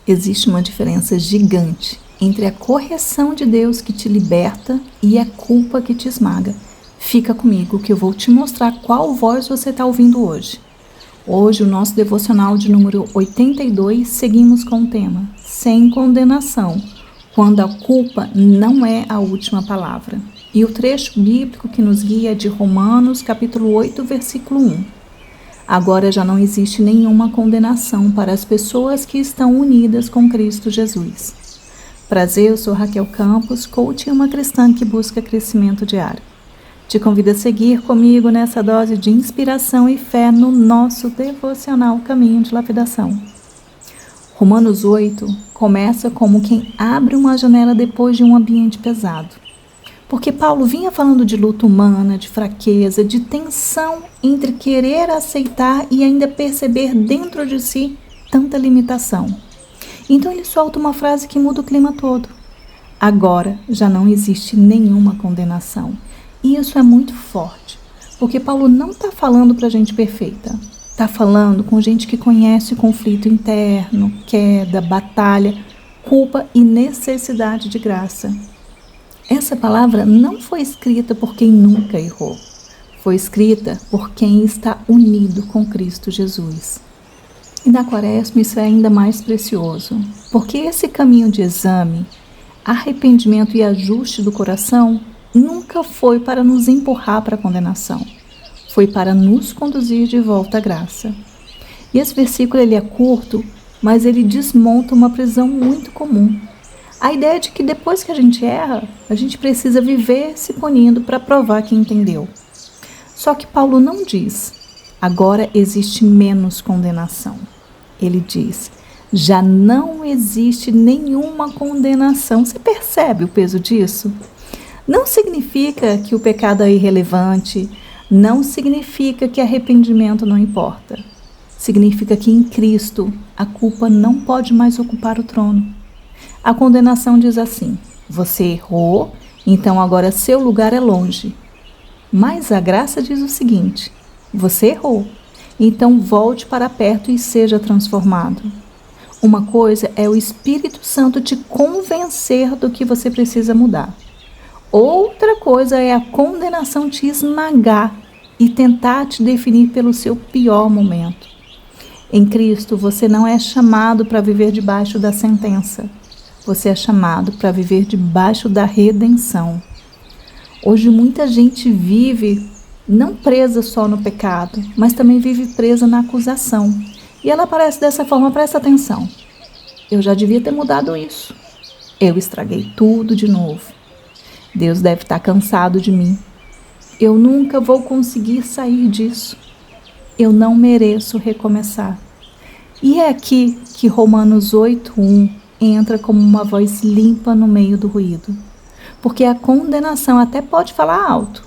Existe uma diferença gigante entre a correção de Deus que te liberta e a culpa que te esmaga. Fica comigo que eu vou te mostrar qual voz você está ouvindo hoje. Hoje, o nosso devocional de número 82, seguimos com o tema Sem condenação, quando a culpa não é a última palavra. E o trecho bíblico que nos guia é de Romanos, capítulo 8, versículo 1. Agora já não existe nenhuma condenação para as pessoas que estão unidas com Cristo Jesus. Prazer, eu sou Raquel Campos, coach e uma cristã que busca crescimento diário. Te convido a seguir comigo nessa dose de inspiração e fé no nosso devocional Caminho de Lapidação. Romanos 8 começa como quem abre uma janela depois de um ambiente pesado. Porque Paulo vinha falando de luta humana, de fraqueza, de tensão entre querer aceitar e ainda perceber dentro de si tanta limitação. Então ele solta uma frase que muda o clima todo. Agora já não existe nenhuma condenação. E isso é muito forte, porque Paulo não está falando para gente perfeita. Está falando com gente que conhece o conflito interno, queda, batalha, culpa e necessidade de graça. Essa palavra não foi escrita por quem nunca errou. Foi escrita por quem está unido com Cristo Jesus. E na Quaresma isso é ainda mais precioso, porque esse caminho de exame, arrependimento e ajuste do coração nunca foi para nos empurrar para a condenação. Foi para nos conduzir de volta à graça. E esse versículo ele é curto, mas ele desmonta uma prisão muito comum. A ideia de que depois que a gente erra, a gente precisa viver se punindo para provar que entendeu. Só que Paulo não diz, agora existe menos condenação. Ele diz, já não existe nenhuma condenação. Você percebe o peso disso? Não significa que o pecado é irrelevante, não significa que arrependimento não importa. Significa que em Cristo a culpa não pode mais ocupar o trono. A condenação diz assim, você errou, então agora seu lugar é longe. Mas a graça diz o seguinte, você errou, então volte para perto e seja transformado. Uma coisa é o Espírito Santo te convencer do que você precisa mudar. Outra coisa é a condenação te esmagar e tentar te definir pelo seu pior momento. Em Cristo, você não é chamado para viver debaixo da sentença. Você é chamado para viver debaixo da redenção. Hoje muita gente vive não presa só no pecado, mas também vive presa na acusação. E ela aparece dessa forma, presta atenção. Eu já devia ter mudado isso. Eu estraguei tudo de novo. Deus deve estar cansado de mim. Eu nunca vou conseguir sair disso. Eu não mereço recomeçar. E é aqui que Romanos 8:1 entra como uma voz limpa no meio do ruído. Porque a condenação até pode falar alto,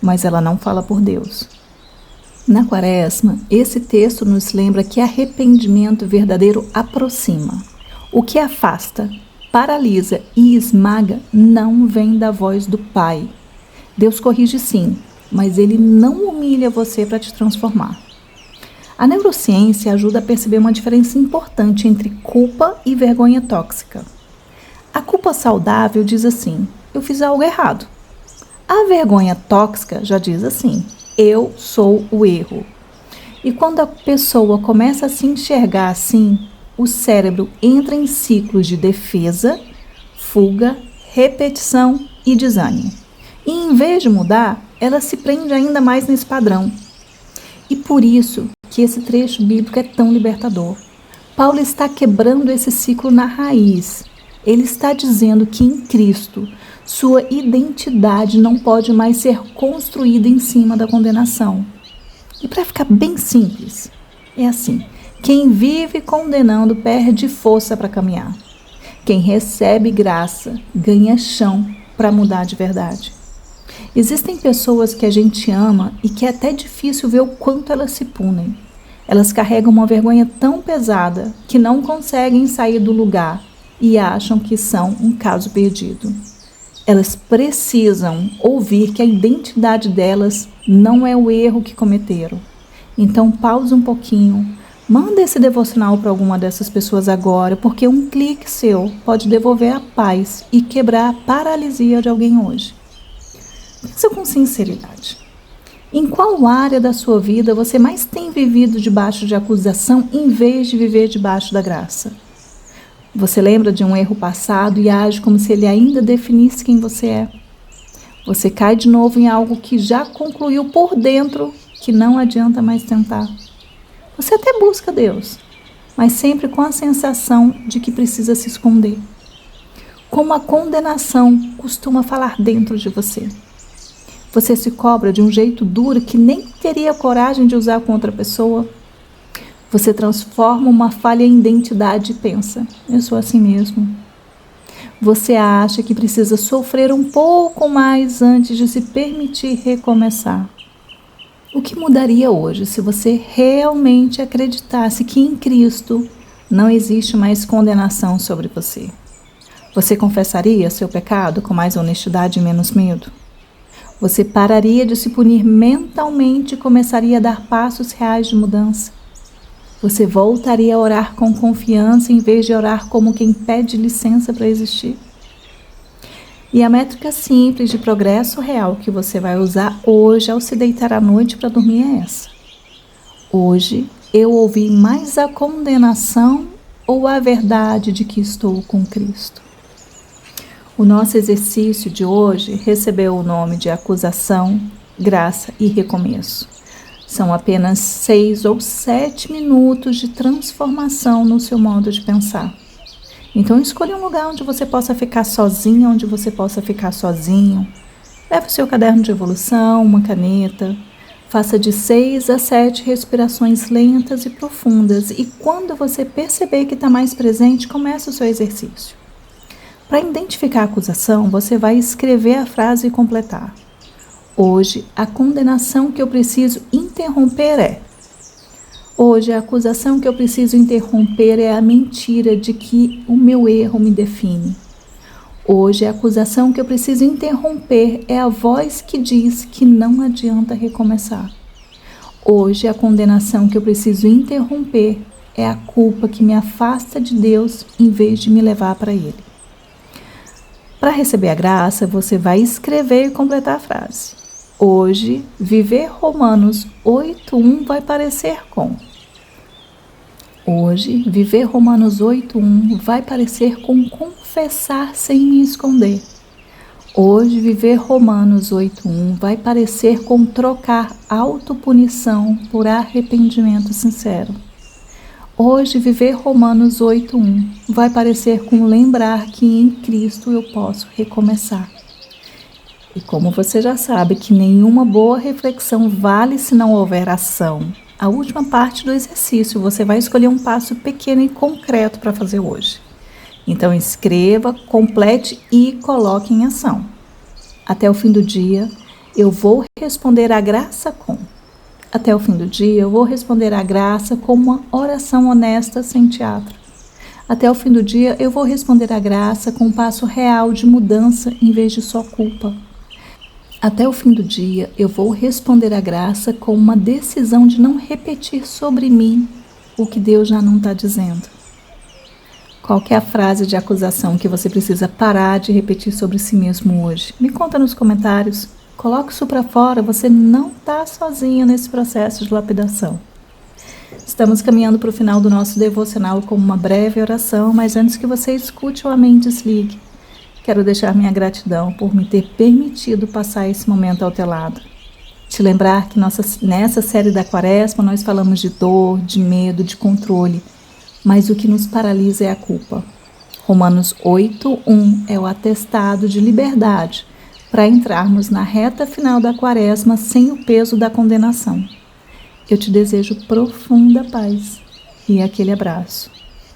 mas ela não fala por Deus. Na Quaresma, esse texto nos lembra que arrependimento verdadeiro aproxima. O que afasta, paralisa e esmaga não vem da voz do Pai. Deus corrige sim, mas Ele não humilha você para te transformar. A neurociência ajuda a perceber uma diferença importante entre culpa e vergonha tóxica. A culpa saudável diz assim, eu fiz algo errado. A vergonha tóxica já diz assim, eu sou o erro. E quando a pessoa começa a se enxergar assim, o cérebro entra em ciclos de defesa, fuga, repetição e desânimo. E em vez de mudar, ela se prende ainda mais nesse padrão. E por isso que esse trecho bíblico é tão libertador. Paulo está quebrando esse ciclo na raiz. Ele está dizendo que em Cristo, sua identidade não pode mais ser construída em cima da condenação. E para ficar bem simples, é assim, quem vive condenando perde força para caminhar. Quem recebe graça ganha chão para mudar de verdade. Existem pessoas que a gente ama e que é até difícil ver o quanto elas se punem. Elas carregam uma vergonha tão pesada que não conseguem sair do lugar e acham que são um caso perdido. Elas precisam ouvir que a identidade delas não é o erro que cometeram. Então pause um pouquinho, Manda esse devocional para alguma dessas pessoas agora, porque um clique seu pode devolver a paz e quebrar a paralisia de alguém hoje. Pensa com sinceridade. Em qual área da sua vida você mais tem vivido debaixo de acusação em vez de viver debaixo da graça? Você lembra de um erro passado e age como se ele ainda definisse quem você é? Você cai de novo em algo que já concluiu por dentro que não adianta mais tentar. Você até busca Deus, mas sempre com a sensação de que precisa se esconder. Como a condenação costuma falar dentro de você. Você se cobra de um jeito duro que nem teria coragem de usar com outra pessoa. Você transforma uma falha em identidade e pensa, eu sou assim mesmo. Você acha que precisa sofrer um pouco mais antes de se permitir recomeçar. O que mudaria hoje se você realmente acreditasse que em Cristo não existe mais condenação sobre você? Você confessaria seu pecado com mais honestidade e menos medo? Você pararia de se punir mentalmente e começaria a dar passos reais de mudança. Você voltaria a orar com confiança em vez de orar como quem pede licença para existir. E a métrica simples de progresso real que você vai usar hoje ao se deitar à noite para dormir é essa. Hoje eu ouvi mais a condenação ou a verdade de que estou com Cristo? O nosso exercício de hoje recebeu o nome de acusação, graça e recomeço. São apenas 6 ou 7 minutos de transformação no seu modo de pensar. Então escolha um lugar onde você possa ficar sozinha, onde você possa ficar sozinho. Leve o seu caderno de evolução, uma caneta. Faça de 6 a 7 respirações lentas e profundas. E quando você perceber que está mais presente, comece o seu exercício. Para identificar a acusação, você vai escrever a frase e completar. Hoje, a condenação que eu preciso interromper é. Hoje, a acusação que eu preciso interromper é a mentira de que o meu erro me define. Hoje, a acusação que eu preciso interromper é a voz que diz que não adianta recomeçar. Hoje, a condenação que eu preciso interromper é a culpa que me afasta de Deus em vez de me levar para Ele. Para receber a graça, você vai escrever e completar a frase. Hoje, viver Romanos 8:1 vai parecer com. Hoje, viver Romanos 8:1 vai parecer com confessar sem me esconder. Hoje, viver Romanos 8:1 vai parecer com trocar autopunição por arrependimento sincero. Hoje, viver Romanos 8:1 vai parecer com lembrar que em Cristo eu posso recomeçar. E como você já sabe que nenhuma boa reflexão vale se não houver ação, a última parte do exercício você vai escolher um passo pequeno e concreto para fazer hoje. Então escreva, complete e coloque em ação. Até o fim do dia, eu vou responder à graça com. Até o fim do dia, eu vou responder à graça com uma oração honesta sem teatro. Até o fim do dia, eu vou responder à graça com um passo real de mudança em vez de só culpa. Até o fim do dia, eu vou responder à graça com uma decisão de não repetir sobre mim o que Deus já não está dizendo. Qual que é a frase de acusação que você precisa parar de repetir sobre si mesmo hoje? Me conta nos comentários. Coloque isso para fora, você não está sozinho nesse processo de lapidação. Estamos caminhando para o final do nosso devocional com uma breve oração, mas antes que você escute o Amém Desligue, quero deixar minha gratidão por me ter permitido passar esse momento ao teu lado. Te lembrar que nessa série da Quaresma nós falamos de dor, de medo, de controle, mas o que nos paralisa é a culpa. Romanos 8:1 é o atestado de liberdade para entrarmos na reta final da Quaresma sem o peso da condenação. Eu te desejo profunda paz e aquele abraço.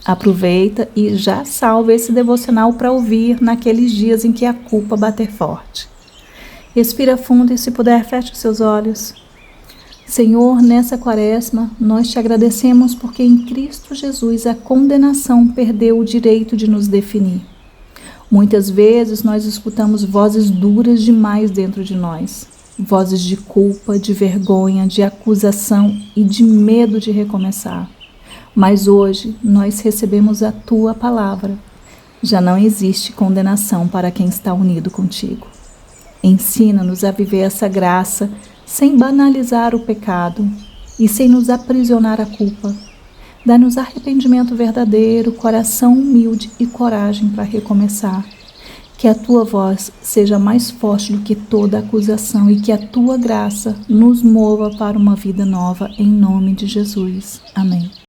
Aproveita e já salva esse devocional para ouvir naqueles dias em que a culpa bater forte. Respira fundo e, se puder, feche os seus olhos. Senhor, nessa Quaresma, nós te agradecemos porque em Cristo Jesus a condenação perdeu o direito de nos definir. Muitas vezes nós escutamos vozes duras demais dentro de nós, vozes de culpa, de vergonha, de acusação e de medo de recomeçar. Mas hoje nós recebemos a tua palavra. Já não existe condenação para quem está unido contigo. Ensina-nos a viver essa graça sem banalizar o pecado e sem nos aprisionar à culpa. Dá-nos arrependimento verdadeiro, coração humilde e coragem para recomeçar. Que a tua voz seja mais forte do que toda acusação e que a tua graça nos mova para uma vida nova, em nome de Jesus. Amém.